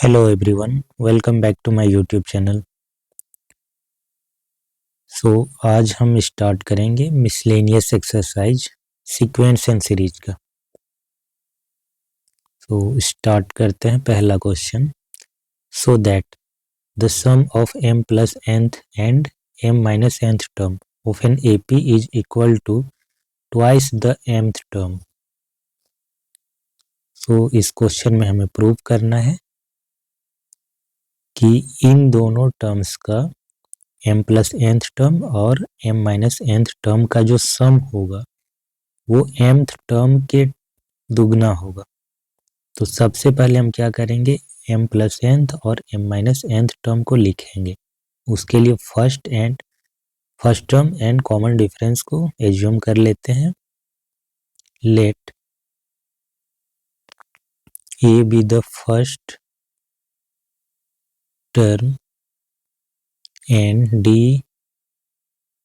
Hello everyone, welcome back to my YouTube channel. आज हम start करेंगे miscellaneous exercise sequence and series का। Start करते हैं। पहला question, so that the sum of m plus nth and m minus nth term of an AP is equal to twice the mth term. इस question में हमें prove करना है कि इन दोनों टर्म्स का m प्लस nth टर्म और m minus nth term का जो सम होगा वो mth टर्म के दुगना होगा। तो सबसे पहले हम क्या करेंगे, m प्लस nth और m माइनस nth टर्म को लिखेंगे। उसके लिए first term and common difference को एज्यूम कर लेते हैं। Let a be the first term and d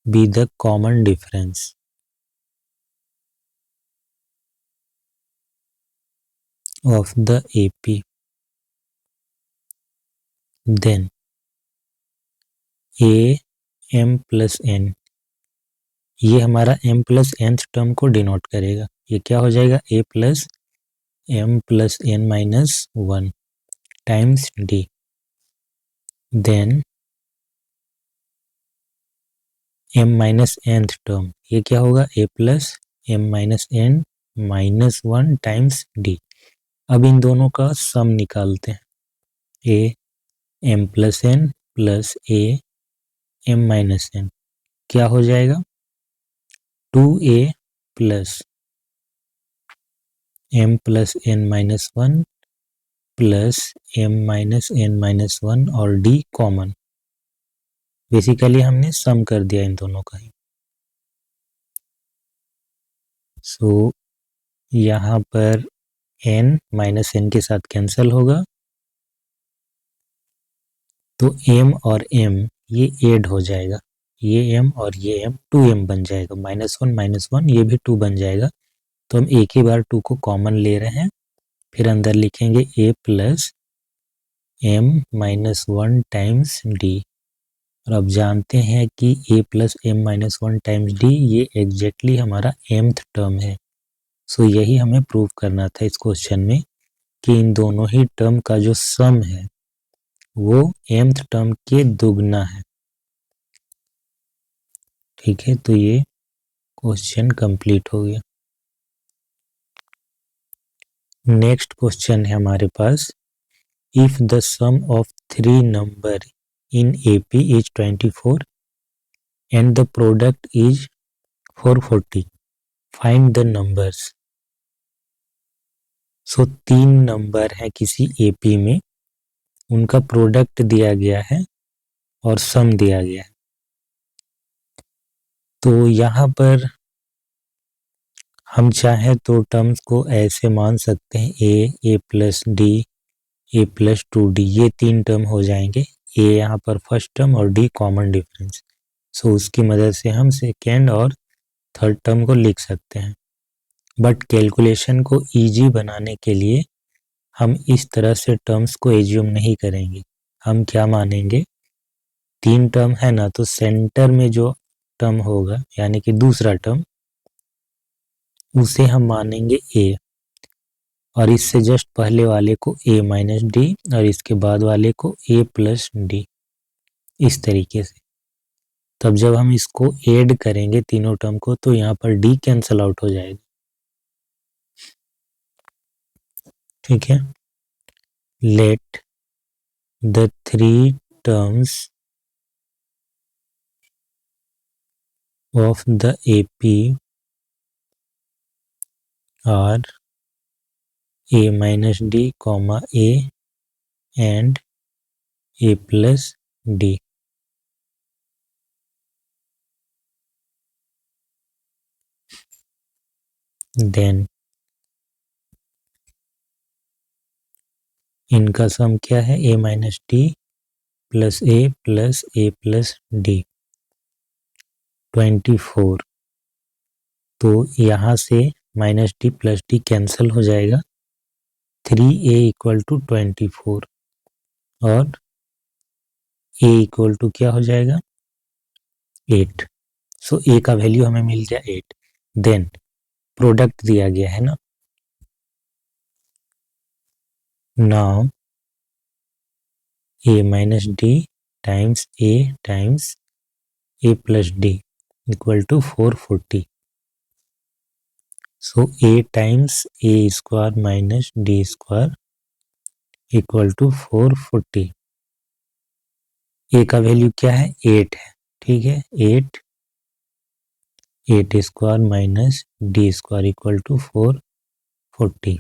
be the common difference. of the AP, then a m plus n, ये हमारा m प्लस nth टर्म को डिनोट करेगा। ये क्या हो जाएगा, a plus m plus n minus 1 times d। Then m minus nth term, ये क्या होगा, a plus m minus n minus 1 times d। अब इन दोनों का सम निकालते हैं। a m plus n plus a m minus n क्या हो जाएगा, 2a plus m plus n minus 1 plus m minus n minus 1 और d कॉमन। बेसिकली हमने सम कर दिया इन दोनों का ही। यहाँ पर n माइनस n के साथ कैंसिल होगा, तो m और m ये ऐड हो जाएगा। ये m और ये m 2m बन जाएगा, माइनस वन ये भी 2 बन जाएगा। तो हम एक ही बार 2 को कॉमन ले रहे हैं, फिर अंदर लिखेंगे a plus m minus 1 times d। और अब जानते हैं कि a plus m minus 1 times d ये एग्जैक्टली हमारा mth टर्म है। यही हमें प्रूव करना था इस क्वेश्चन में कि इन दोनों ही टर्म का जो सम है वो mth टर्म के दुगना है। ठीक है, तो ये क्वेश्चन कंप्लीट हो गया। नेक्स्ट क्वेश्चन है हमारे पास, if the sum of 3 number in AP is 24 and the product is 440, find the numbers. 3 number है किसी AP में, उनका प्रोडक्ट दिया गया है और सम दिया गया है। तो यहाँ पर हम चाहे तो टर्म्स को ऐसे मान सकते हैं, a plus d, a plus 2d, ये 3 टर्म हो जाएंगे। a यहाँ पर फर्स्ट टर्म और d कॉमन डिफरेंस। उसकी मदद से हम सेकेंड और थर्ड टर्म को लिख सकते हैं। बट कैलकुलेशन को इजी बनाने के लिए हम इस तरह से टर्म्स को एज्यूम नहीं करेंगे। हम क्या मानेंगे, 3 टर्म है ना, तो सेंटर में जो टर्म होगा यानी कि दूसरा टर्म, उसे हम मानेंगे a, और इससे जस्ट पहले वाले को a माइनस डी और इसके बाद वाले को a प्लस डी, इस तरीके से। तब जब हम इसको ऐड करेंगे तीनों टर्म को, तो यहाँ पर d कैंसल आउट हो जाएगा। ठीक है, let the 3 terms of the AP are a minus d comma a and a plus d। Then इनका सम क्या है, a minus d plus a plus d 24। तो यहाँ से minus d plus d cancel हो जाएगा, 3a इक्वल टू 24। और a equal to क्या हो जाएगा 8। सो a का वैल्यू हमें मिल गया 8। देन प्रोडक्ट दिया गया है ना, now a minus d times a plus d equal to 440। So a times a square minus d square equal to 440। a का वैल्यू क्या है 8 है, ठीक है। 8 square minus d square equal to 440।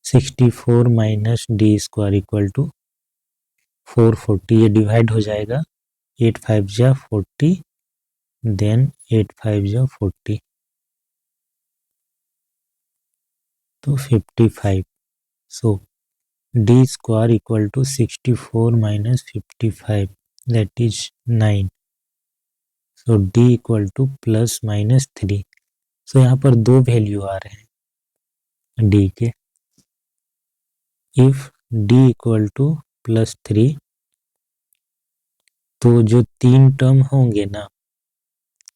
64 minus d square equal to 440, ये divide हो जाएगा 8 5 जा 40, देन 8 5 जा 40 तो 55। So d square equal to 64 minus 55 that is 9। So d equal to plus minus 3। So यहाँ पर दो वैल्यू आ रहे हैं डी के। If d equal to plus 3 तो जो तीन टर्म होंगे ना,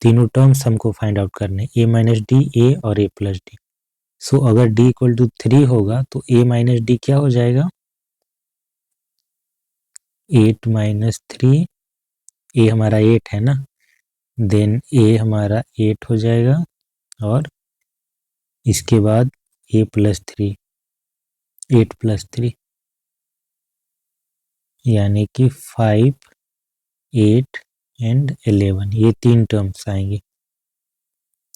तीनों टर्म्स हमको फाइंड आउट करने, ए माइनस डी, ए और ए प्लस डी। सो अगर डी इक्वल टू 3 होगा तो ए माइनस डी क्या हो जाएगा 8 माइनस 3। ए हमारा 8 है ना, देन ए हमारा 8 हो जाएगा और इसके बाद ए प्लस 3, 8 प्लस 3 यानी कि 5 8 एंड 11, ये तीन टर्म्स आएंगे।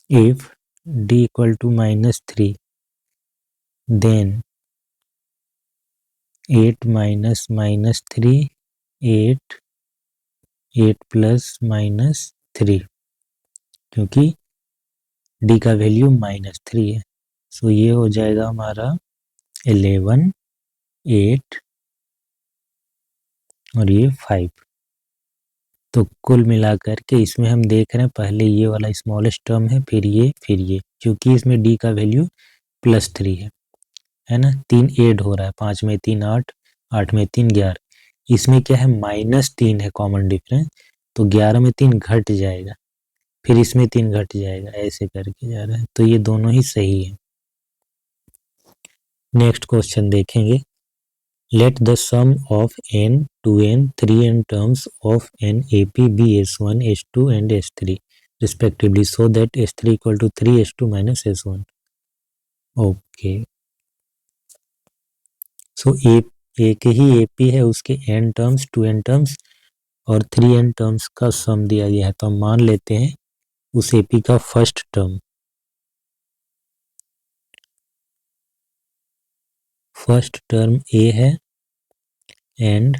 If d equal to minus 3 then 8 minus minus 3 8 8 plus minus 3, क्योंकि डी का वैल्यू माइनस 3 है। सो ये हो जाएगा हमारा 11 8 और ये 5। तो कुल मिलाकर के इसमें हम देख रहे हैं पहले ये वाला स्मॉलेस्ट टर्म है, फिर ये, क्योंकि इसमें डी का वैल्यू प्लस 3 है ना। 3 ऐड हो रहा है, 5 में 3 8, 8 में 3 11। इसमें क्या है माइनस 3 है कॉमन डिफरेंस, तो 11 में 3 घट जाएगा, फिर इसमें 3 घट जाएगा, ऐसे करके जा रहा है। तो ये दोनों ही सही है। नेक्स्ट क्वेश्चन देखेंगे। Let the sum of n, 2n, 3n terms of an AP be S1, S2 and S3 respectively so that S3 equal to 3 S2 minus S1. Okay, सो एक ही AP है, उसके n टर्म्स 2n टर्म्स और 3n terms का सम दिया गया है। तो हम मान लेते हैं उस AP का फर्स्ट टर्म A है एंड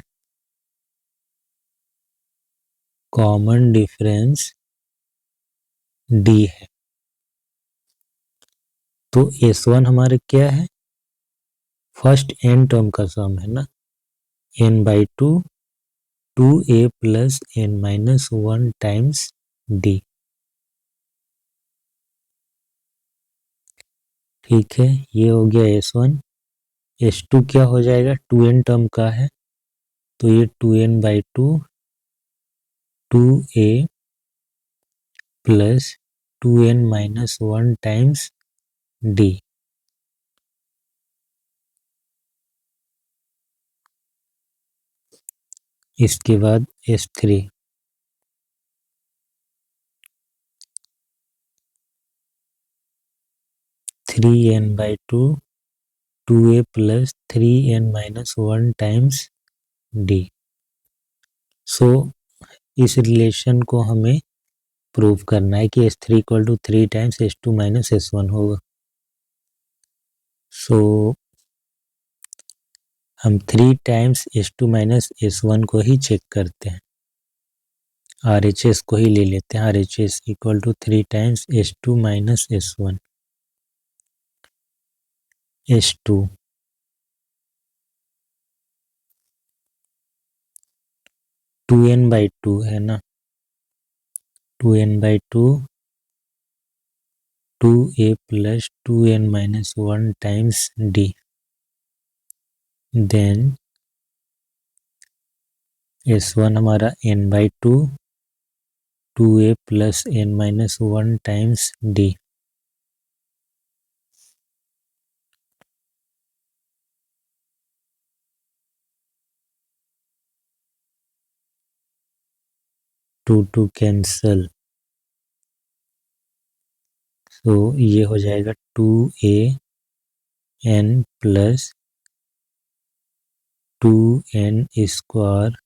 कॉमन डिफरेंस D है। तो S1 हमारे क्या है फर्स्ट n टर्म का सम है ना, n by 2 2a plus n minus 1 times d। ठीक है, ये हो गया S1। S2 क्या हो जाएगा 2n टर्म का है, तो ये 2n by 2 2a plus 2n minus 1 times d। इसके बाद S3 3n by 2 2a plus 3n minus 1 times d। सो इस रिलेशन को हमें प्रूव करना है कि S3 equal to 3 times S2 minus S1 होगा। सो हम 3 टाइम्स S2 माइनस S1 को ही चेक करते हैं, RHS को ही ले लेते हैं। RHS equal to 3 times S2 minus S1। S2 2n by 2 है ना, 2n by 2 2a plus 2n minus 1 times d। Then S1 हमारा n/2 2a plus n-1 times d। Two cancel, तो ये हो जाएगा 2an प्लस 2n स्क्वायर।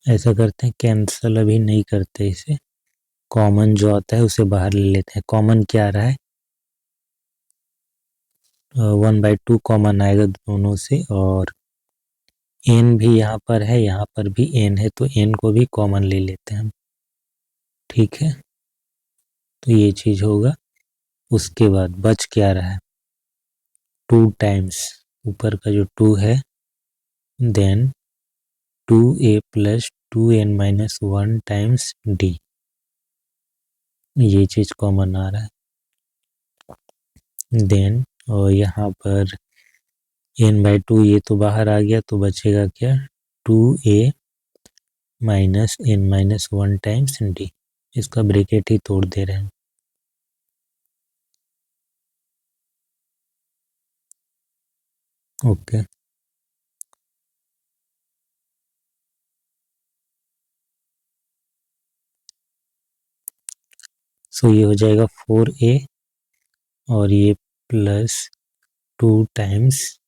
ऐसा करते हैं, कैंसल अभी नहीं करते इसे, कॉमन जो आता है उसे बाहर ले लेते हैं। कॉमन क्या आ रहा है, 1/2 कॉमन आएगा दोनों से, और n भी यहाँ पर है, यहाँ पर भी n है, तो n को भी कॉमन ले लेते हैं हम। ठीक है, तो ये चीज होगा। उसके बाद बच क्या रहा है, 2 टाइम्स ऊपर का जो 2 है, then 2a plus 2n-1 times d। ये चीज कॉमन आ रहा है। देन और यहाँ पर n/2 ये तो बाहर आ गया, तो बचेगा क्या, 2a minus n-1 times d। इसका ब्रैकेट ही तोड़ दे रहे हैं। ओके, सो ये हो जाएगा 4a, और ये plus 2 times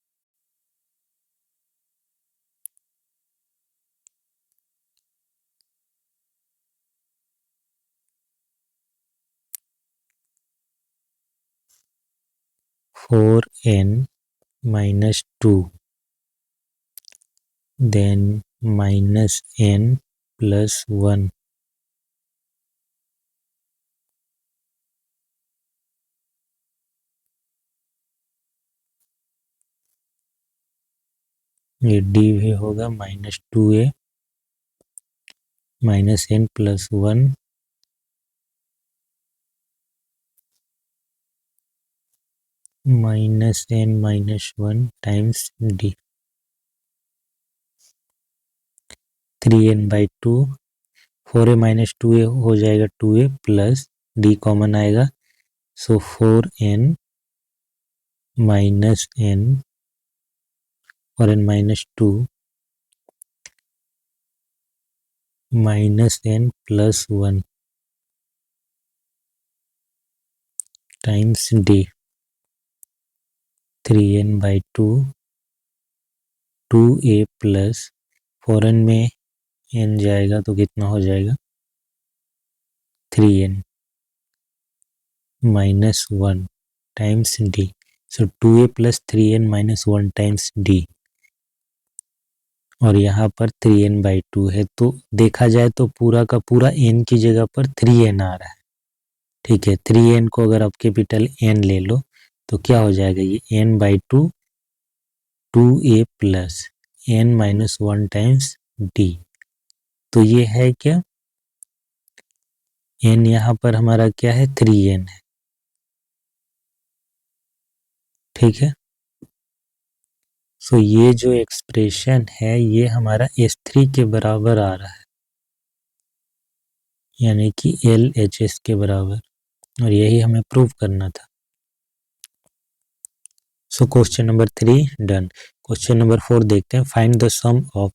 4n-2, then minus n plus 1। ये d भी होगा -2a minus n plus 1 minus n-1 times d। 3n/2, 4a-2a हो जाएगा 2a प्लस d कॉमन आएगा, सो 4n माइनस n और n-2 minus n plus 1 times d। 3n/2 2a plus 4n में n जाएगा तो कितना हो जाएगा, 3n माइनस 1 टाइम्स d। सो 2a plus 3n-1 times d, और यहाँ पर 3n/2 है, तो देखा जाए तो पूरा का पूरा n की जगह पर 3n आ रहा है। ठीक है, 3n को अगर आप कैपिटल n ले लो तो क्या हो जाएगा, ये n/2 2a plus n-1 times d। तो ये है क्या, n यहाँ पर हमारा क्या है, 3n है। ठीक है, सो ये जो एक्सप्रेशन है ये हमारा S3 के बराबर आ रहा है, यानी कि LHS के बराबर, और यही हमें प्रूव करना था। So question number 3 done. Question number 4 देखते हैं, find the sum of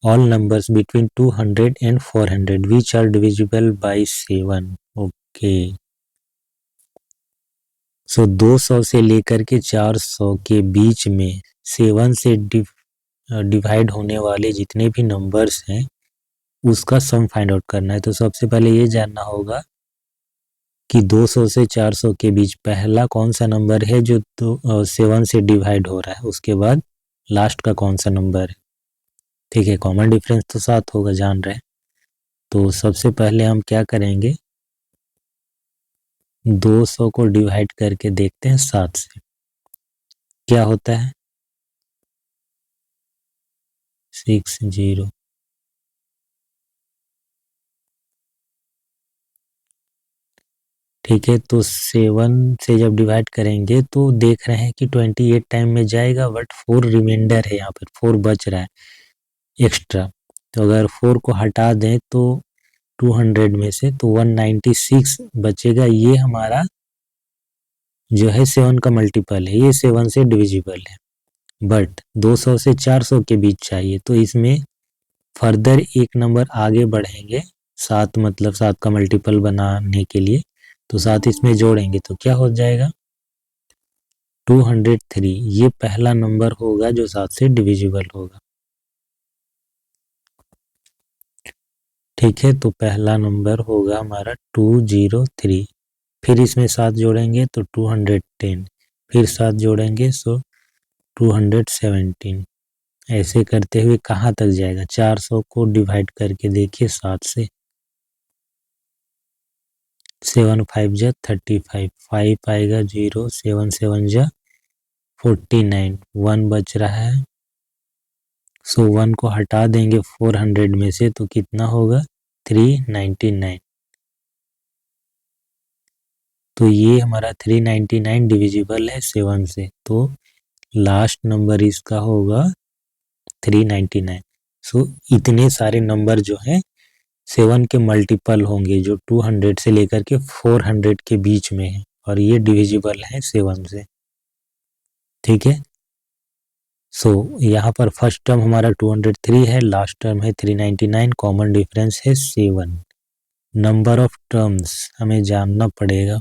all numbers between 200 and 400 which are divisible by 7। Okay, so 200 से लेकर के 400 के बीच में 7 से डिवाइड होने वाले जितने भी नंबर्स हैं उसका सम फाइंड आउट करना है। तो सबसे पहले ये जानना होगा कि 200 से 400 के बीच पहला कौन सा नंबर है जो 7 से डिवाइड हो रहा है, उसके बाद लास्ट का कौन सा नंबर है। ठीक है, कॉमन डिफरेंस तो 7 होगा, जान रहे हैं। तो सबसे पहले हम क्या करेंगे, 200 को डिवाइड करके देखते हैं 7 से, क्या होता है, 60। ठीक है, तो 7 से जब डिवाइड करेंगे तो देख रहे हैं कि 28 टाइम में जाएगा, बट 4 रिमाइंडर है, यहाँ पर 4 बच रहा है एक्स्ट्रा। तो अगर 4 को हटा दें तो 200 में से तो 196 बचेगा। ये हमारा जो है 7 का मल्टीपल है, ये 7 से डिविजिबल है, बट 200 से 400 के बीच चाहिए। तो इसमें फर्दर एक नंबर आगे बढ़ेंगे, 7 मतलब 7 का मल्टीपल बनाने के लिए, तो 7 इसमें जोड़ेंगे तो क्या हो जाएगा 203। ये पहला नंबर होगा जो 7 से डिविजिबल होगा। ठीक है, तो पहला नंबर होगा हमारा 203। फिर इसमें 7 जोड़ेंगे तो 210, फिर 7 जोड़ेंगे सो 217। ऐसे करते हुए कहाँ तक जाएगा, 400 को डिवाइड करके देखिए 7 से, 7 5 जा 35, 5 आएगा 0, 7 7 जा 49, 1 बच रहा है। सो 1 को हटा देंगे 400 में से तो कितना होगा 399। तो ये हमारा 399 डिविजिबल है 7 से, तो लास्ट नंबर इसका होगा 399। सो इतने सारे नंबर जो हैं 7 के मल्टीपल होंगे जो 200 से लेकर के 400 के बीच में है, और ये डिविजिबल है 7 से। ठीक है, सो यहाँ पर फर्स्ट टर्म हमारा 203 है, लास्ट टर्म है 399, कॉमन डिफरेंस है 7। नंबर ऑफ टर्म्स हमें जानना पड़ेगा।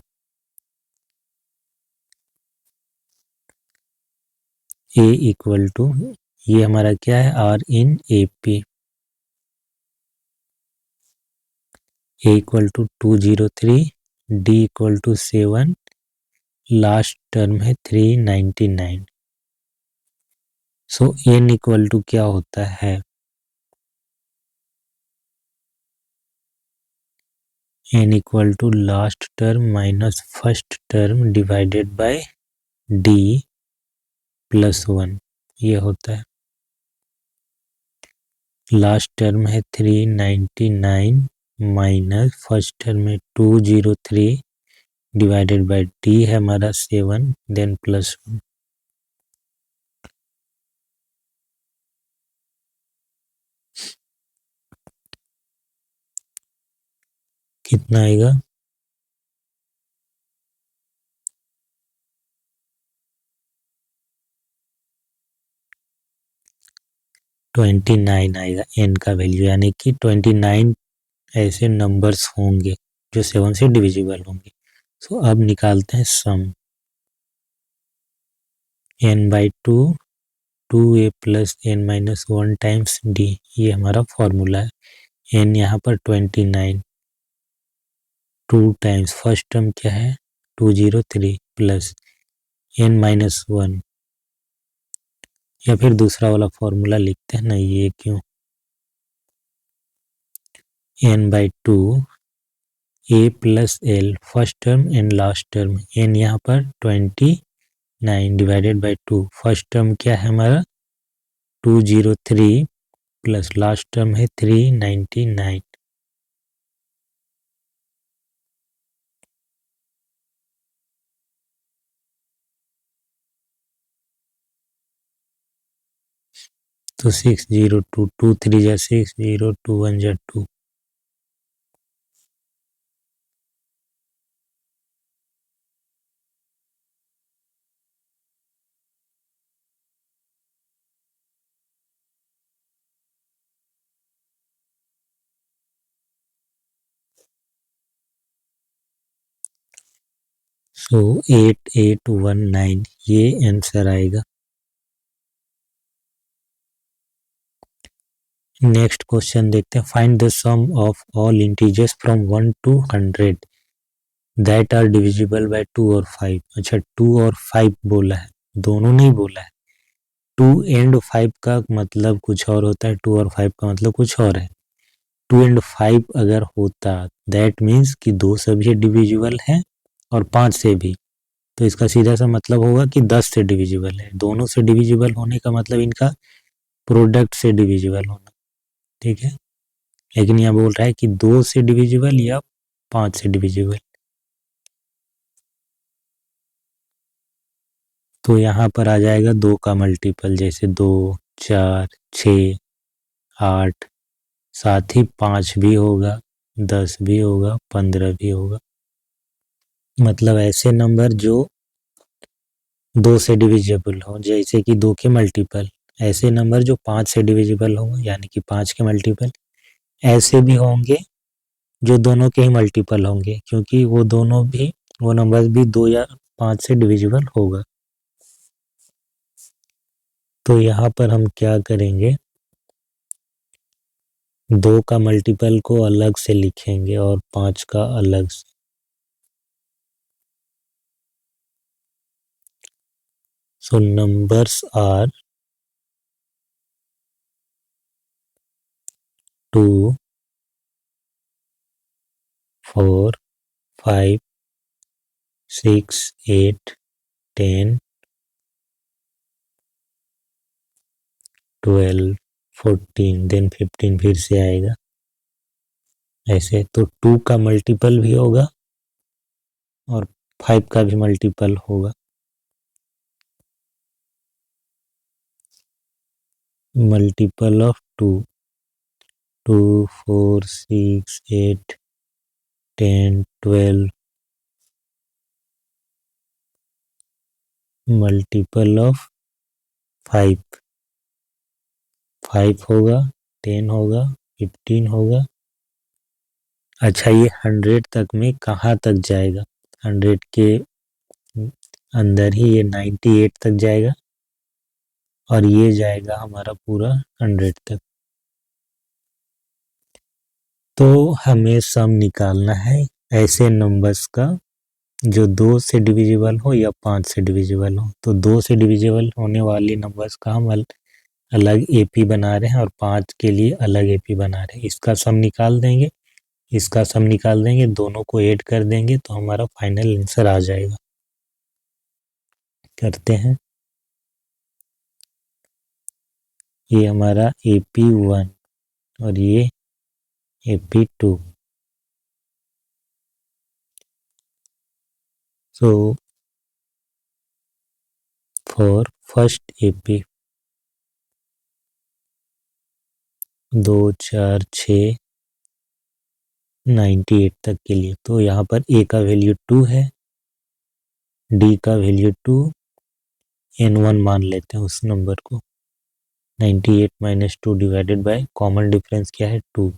ए इक्वल टू, ये हमारा क्या है are in A P, a equal to 203, d equal to 7, last term है 399। सो एन इक्वल टू क्या होता है, n equal to last term minus first term divided by d plus 1, ये होता है। लास्ट टर्म है 399 माइनस फर्स्ट टर्म है 203 divided by D है हमारा 7 देन प्लस 1। कितना आएगा 29 आएगा एन का वैल्यू, यानी कि 29 ऐसे नंबर्स होंगे जो 7 से डिविजिबल होंगे। सो अब निकालते हैं sum, n by 2 2a plus n minus 1 times d, ये हमारा फॉर्मूला है। एन यहाँ पर 29, 2 टाइम्स फर्स्ट टर्म क्या है 203 प्लस एन माइनस 1, या फिर दूसरा वाला फॉर्मूला लिखते हैं ना, ये क्यों, n by 2 a plus l first term and last term, n यहाँ पर 29 डिवाइडेड बाई 2, फर्स्ट टर्म क्या है हमारा 203 प्लस लास्ट टर्म है 399। तो 602, 2 3 जा 6, 0 2 1 जा 2। सो 8819 ये आंसर आएगा। नेक्स्ट क्वेश्चन देखते हैं, find the sum of all integers from 1 to 100 that are divisible by 2 और 5। अच्छा 2 और 5 बोला है, दोनों नहीं बोला है। 2 एंड 5 का मतलब कुछ और होता है, 2 और 5 का मतलब कुछ और है। 2 एंड 5 अगर होता दैट मीन्स कि 2 से भी डिविजिबल है और 5 से भी, तो इसका सीधा सा मतलब होगा कि 10 से डिविजिबल है। दोनों से डिविजिबल होने का मतलब इनका प्रोडक्ट से डिविजिबल होना। ठीक है, लेकिन यहाँ बोल रहा है कि 2 से डिविजिबल या 5 से डिविजिबल। तो यहाँ पर आ जाएगा 2 का मल्टीपल, जैसे 2, 4, 6, 8, साथ ही 5 भी होगा, 10 भी होगा, 15 भी होगा। मतलब ऐसे नंबर जो 2 से डिविजिबल हो, जैसे कि 2 के मल्टीपल। ऐसे नंबर जो 5 से डिविजिबल हो, यानी कि 5 के मल्टीपल। ऐसे भी होंगे जो दोनों के ही मल्टीपल होंगे, क्योंकि वो दोनों भी, वो नंबर भी 2 या 5 से डिविजिबल होगा। तो यहाँ पर हम क्या करेंगे, 2 का मल्टीपल को अलग से लिखेंगे और 5 का अलग से। So numbers are 2, 4, 5, 6, 8, 10, 12, 14, देन 15 फिर से आएगा। ऐसे तो 2 का मल्टीपल भी होगा और 5 का भी मल्टीपल होगा। Multiple of 2, 2, 4, 6, 8, 10, 12। मल्टीपल ऑफ 5, 5 होगा, 10 होगा, 15 होगा। अच्छा, ये 100 तक में कहाँ तक जाएगा? 100 के अंदर ही ये 98 तक जाएगा और ये जाएगा हमारा पूरा 100 तक। तो हमें सम निकालना है ऐसे नंबर्स का जो 2 से डिविजिबल हो या 5 से डिविजिबल हो। तो 2 से डिविजिबल होने वाली नंबर्स का हम अलग एपी बना रहे हैं और 5 के लिए अलग एपी बना रहे हैं। इसका सम निकाल देंगे, इसका सम निकाल देंगे, दोनों को ऐड कर देंगे तो हमारा फाइनल आंसर आ जाएगा। करते हैं। ये हमारा AP1 और ये AP2। So for first AP 2, 4, 6, 98 तक के लिए, तो यहाँ पर A का वैल्यू 2 है, D का वैल्यू 2, N1 मान लेते हैं उस नंबर को। 98 minus 2 divided by common difference क्या है 2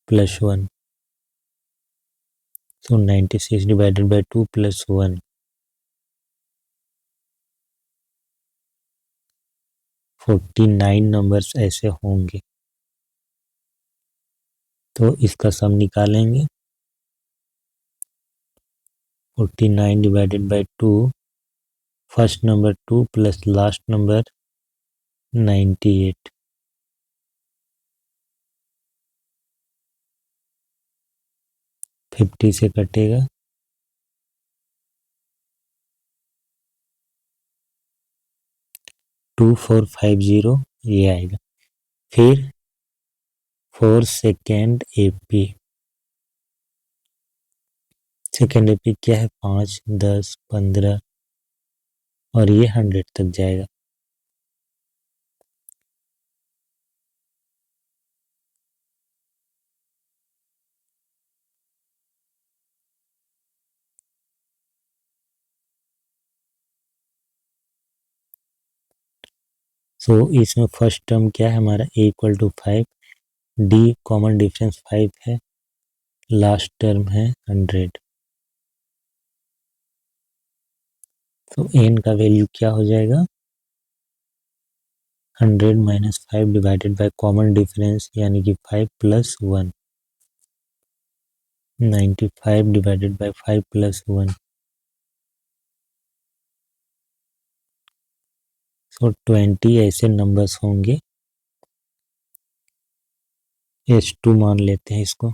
plus 1। So 96 divided by 2 plus 1, 49 numbers ऐसे होंगे। तो इसका सम निकालेंगे। 49 divided by 2, first number 2 plus last number 98। Fifty से कटेगा, 2450 ये आएगा। फिर for second AP, second AP क्या है 5, 10, 15 और ये 100 तक जाएगा। सो इसमें फर्स्ट टर्म क्या है हमारा A equal to 5, D common difference 5 है, लास्ट टर्म है 100। तो n का वैल्यू क्या हो जाएगा 100 minus 5 divided by common difference यानी कि 5 प्लस 1, 95 डिवाइडेड बाय 5 प्लस 1। सो 20 ऐसे नंबर्स होंगे। S2 मान लेते हैं इसको।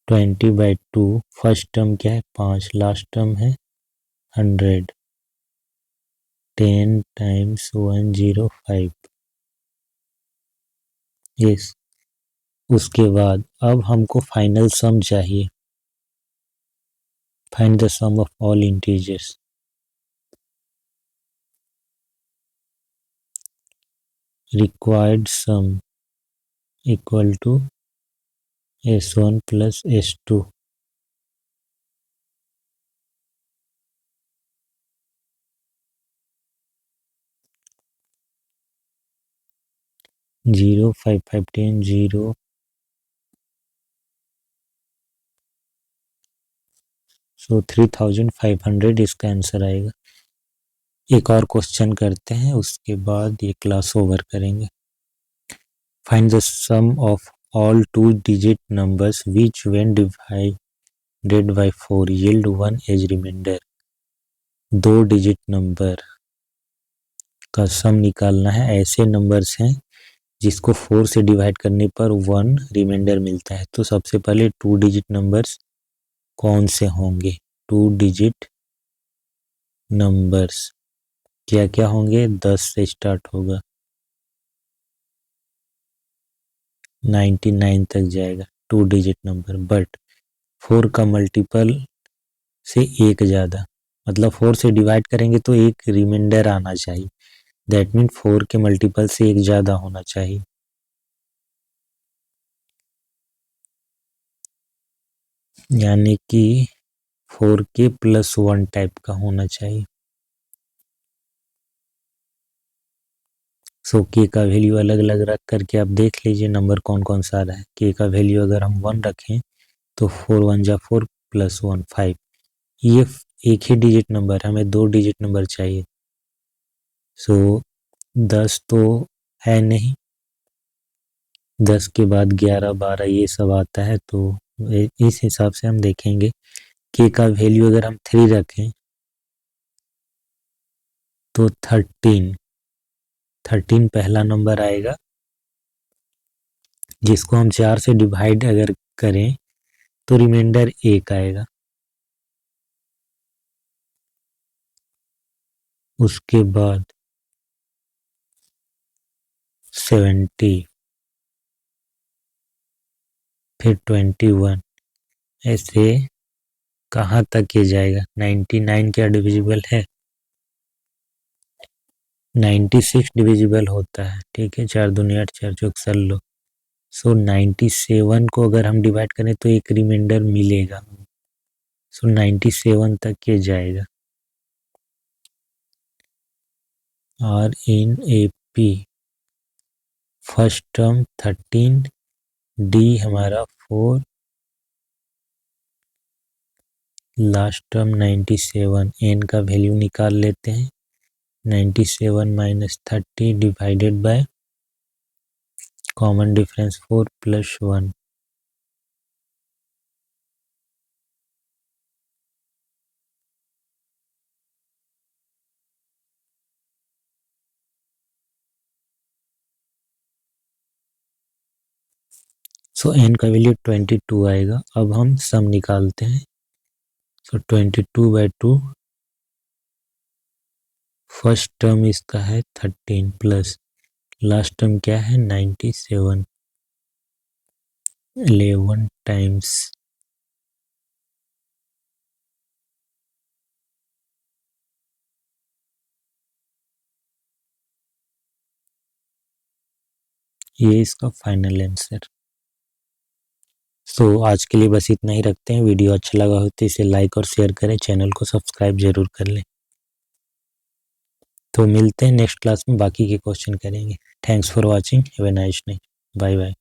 20/2, फर्स्ट टर्म क्या है 5, लास्ट टर्म है 100, 10 टाइम्स 105। यस, उसके बाद अब हमको फाइनल सम चाहिए। Find the sum of all integers. Required sum equal to S1 plus S2। Zero 5 5 10 0। सो 3500 इसका आंसर आएगा। एक और क्वेश्चन करते हैं, उसके बाद ये क्लास ओवर करेंगे। Find the sum of all 2 digit numbers which when divided by 4 yield 1 as reminder. 2 digit number का सम निकालना है। ऐसे नंबर्स हैं जिसको 4 से डिवाइड करने पर 1 रिमाइंडर मिलता है। तो सबसे पहले 2 डिजिट नंबर्स कौन से होंगे? 2 डिजिट नंबर्स क्या क्या होंगे? 10 से स्टार्ट होगा, 99 तक जाएगा 2 डिजिट नंबर। बट 4 का मल्टीपल से एक ज़्यादा, मतलब 4 से डिवाइड करेंगे तो एक रिमाइंडर आना चाहिए। दैट मीन 4 के मल्टीपल से एक ज़्यादा होना चाहिए। यानी कि 4 के प्लस 1 टाइप का होना चाहिए। सो के का वैल्यू अलग अलग रख करके आप देख लीजिए नंबर कौन कौन सा आ रहा है। के का वैल्यू अगर हम 1 रखें तो 4 1 जा 4 प्लस 1 5। ये एक ही डिजिट नंबर, हमें 2 डिजिट नंबर चाहिए। सो 10 तो है नहीं, 10 के बाद 11 12 ये सब आता है। तो इस हिसाब से हम देखेंगे के का वैल्यू अगर हम 3 रखें तो 13 पहला नंबर आएगा, जिसको हम 4 से डिवाइड अगर करें तो रिमाइंडर 1 आएगा। उसके बाद 70, फिर 21, ऐसे कहाँ तक ये जाएगा? 99 क्या डिविजिबल है? 96 डिविजिबल होता है। ठीक है, 4 दूनी 8 4 चौक 16। सो 97 को अगर हम डिवाइड करें तो एक रिमाइंडर मिलेगा। सो 97 तक ये जाएगा। और in A P first term 13, d हमारा 4, लास्ट टर्म 97। एन का वैल्यू निकाल लेते हैं। 97 minus 30 divided by common difference 4 plus 1। So n का वैल्यू 22 आएगा। अब हम सम निकालते हैं। सो 22/2, फर्स्ट टर्म इसका है 13 प्लस लास्ट टर्म क्या है 97, 11 टाइम्स ये इसका फाइनल आंसर। सो आज के लिए बस इतना ही रखते हैं। वीडियो अच्छा लगा हो तो इसे लाइक और शेयर करें, चैनल को सब्सक्राइब जरूर कर लें। तो मिलते हैं नेक्स्ट क्लास में, बाकी के क्वेश्चन करेंगे। Thanks for watching, have a nice day, bye bye.